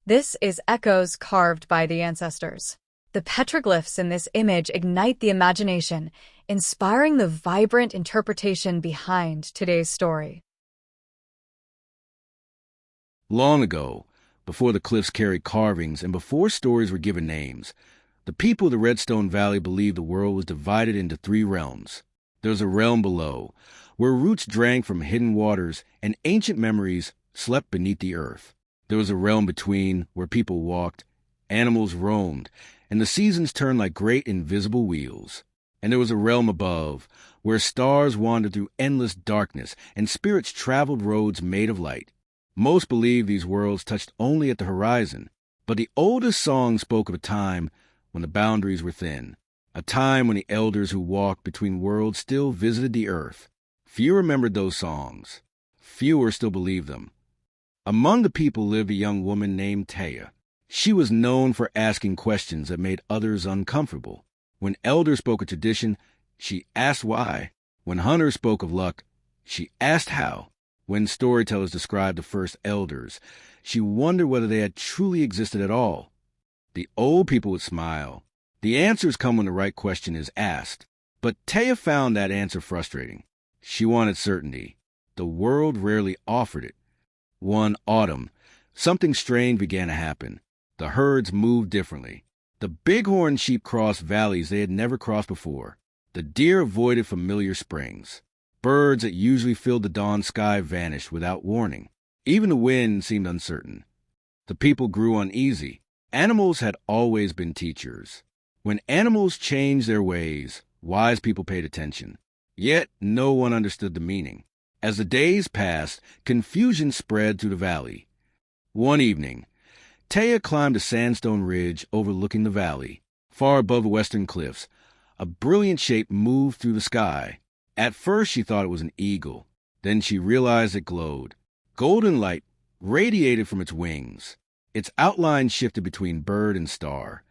This is echoes carved by the ancestors. The petroglyphs in this image ignite the imagination, inspiring the vibrant interpretation behind today's story. Long ago, before the cliffs carried carvings and before stories were given names, the people of the Redstone Valley believed the world was divided into three realms. There was a realm below, where roots drank from hidden waters and ancient memories slept beneath the earth. There was a realm between, where people walked, animals roamed, and the seasons turned like great invisible wheels. And there was a realm above, where stars wandered through endless darkness and spirits traveled roads made of light. Most believe these worlds touched only at the horizon, but the oldest songs spoke of a time when the boundaries were thin, a time when the elders who walked between worlds still visited the earth. Few remembered those songs. Fewer still believed them. Among the people lived a young woman named Teya. She was known for asking questions that made others uncomfortable. When elders spoke of tradition, she asked why. When hunters spoke of luck, she asked how. When storytellers described the first elders, she wondered whether they had truly existed at all. The old people would smile. The answers come when the right question is asked. But Teya found that answer frustrating. She wanted certainty. The world rarely offered it. One autumn, something strange began to happen. The herds moved differently. The bighorn sheep crossed valleys they had never crossed before. The deer avoided familiar springs. Birds that usually filled the dawn sky vanished without warning. Even the wind seemed uncertain. The people grew uneasy. Animals had always been teachers. When animals changed their ways, wise people paid attention. Yet no one understood the meaning. As the days passed, confusion spread through the valley. One evening, Teya climbed a sandstone ridge overlooking the valley. Far above the western cliffs, a brilliant shape moved through the sky. At first she thought it was an eagle. Then she realized it glowed. Golden light radiated from its wings. Its outline shifted between bird and star.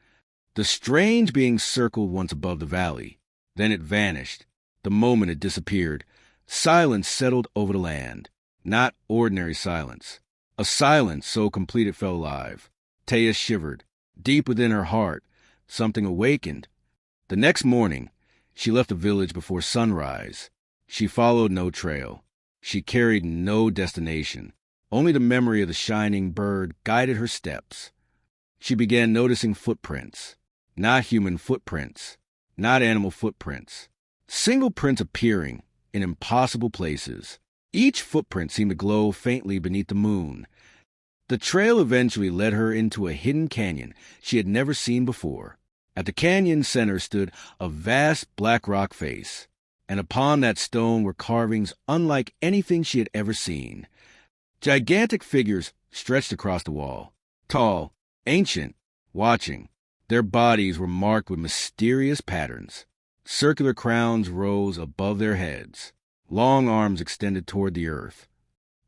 The strange being circled once above the valley. Then it vanished. The moment it disappeared, silence settled over the land. Not ordinary silence. A silence so complete it felt alive. Teya shivered. Deep within her heart, something awakened. The next morning, she left the village before sunrise. She followed no trail. She carried no destination. Only the memory of the shining bird guided her steps. She began noticing footprints. Not human footprints. Not animal footprints. Single prints appearing in impossible places. Each footprint seemed to glow faintly beneath the moon. The trail eventually led her into a hidden canyon she had never seen before. At the canyon's center stood a vast black rock face, and upon that stone were carvings unlike anything she had ever seen. Gigantic figures stretched across the wall, tall, ancient, watching. Their bodies were marked with mysterious patterns. Circular crowns rose above their heads. Long arms extended toward the earth.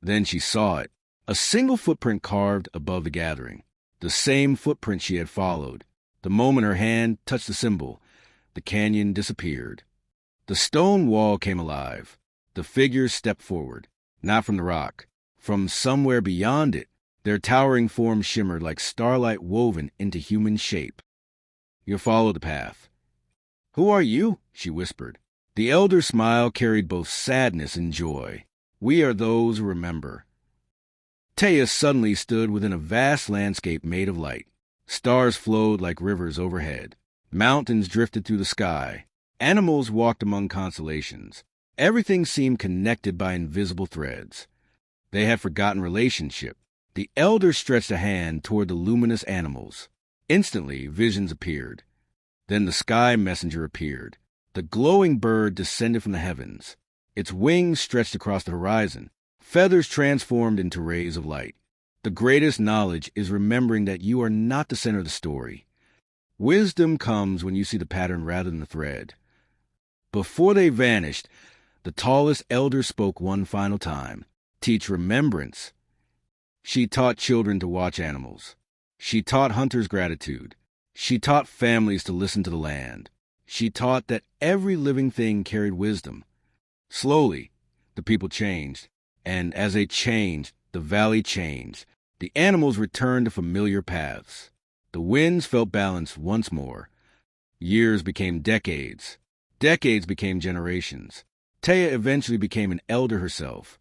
Then she saw it, a single footprint carved above the gathering, the same footprint she had followed. The moment her hand touched the symbol, the canyon disappeared. The stone wall came alive. The figures stepped forward, not from the rock, from somewhere beyond it. Their towering forms shimmered like starlight woven into human shape. You followed the path. "Who are you?" she whispered. The elder's smile carried both sadness and joy. "We are those who remember." Teya suddenly stood within a vast landscape made of light. Stars flowed like rivers overhead. Mountains drifted through the sky. Animals walked among constellations. Everything seemed connected by invisible threads. They had forgotten relationship. The elder stretched a hand toward the luminous animals. Instantly, visions appeared. Then the sky messenger appeared. The glowing bird descended from the heavens. Its wings stretched across the horizon. Feathers transformed into rays of light. The greatest knowledge is remembering that you are not the center of the story. Wisdom comes when you see the pattern rather than the thread. Before they vanished, the tallest elder spoke one final time. Teach remembrance. She taught children to watch animals. She taught hunters gratitude. She taught families to listen to the land. She taught that every living thing carried wisdom. Slowly, the people changed, and as they changed, the valley changed. The animals returned to familiar paths. The winds felt balanced once more. Years became decades. Decades became generations. Teya eventually became an elder herself.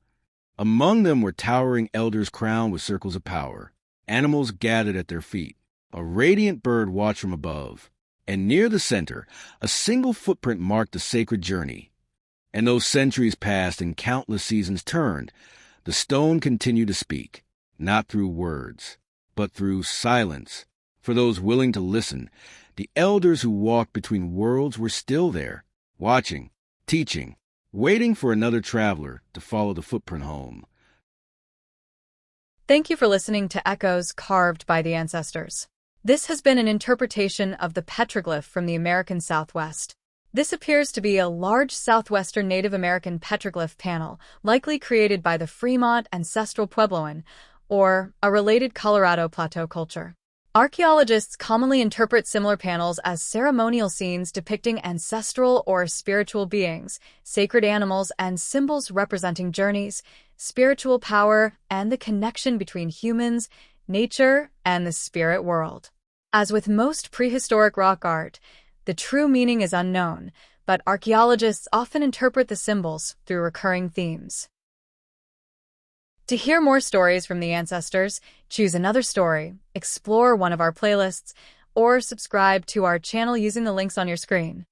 Among them were towering elders crowned with circles of power. Animals gathered at their feet. A radiant bird watched from above. And near the center, a single footprint marked the sacred journey. And those centuries passed and countless seasons turned. The stone continued to speak, not through words, but through silence. For those willing to listen, the elders who walked between worlds were still there, watching, teaching, waiting for another traveler to follow the footprint home. Thank you for listening to Echoes Carved by the Ancestors. This has been an interpretation of the petroglyph from the American Southwest. This appears to be a large southwestern Native American petroglyph panel, likely created by the Fremont ancestral Puebloan, or a related Colorado Plateau culture. Archaeologists commonly interpret similar panels as ceremonial scenes depicting ancestral or spiritual beings, sacred animals, and symbols representing journeys, spiritual power, and the connection between humans, nature, and the spirit world. As with most prehistoric rock art, the true meaning is unknown, but archaeologists often interpret the symbols through recurring themes. To hear more stories from the ancestors, choose another story, explore one of our playlists, or subscribe to our channel using the links on your screen.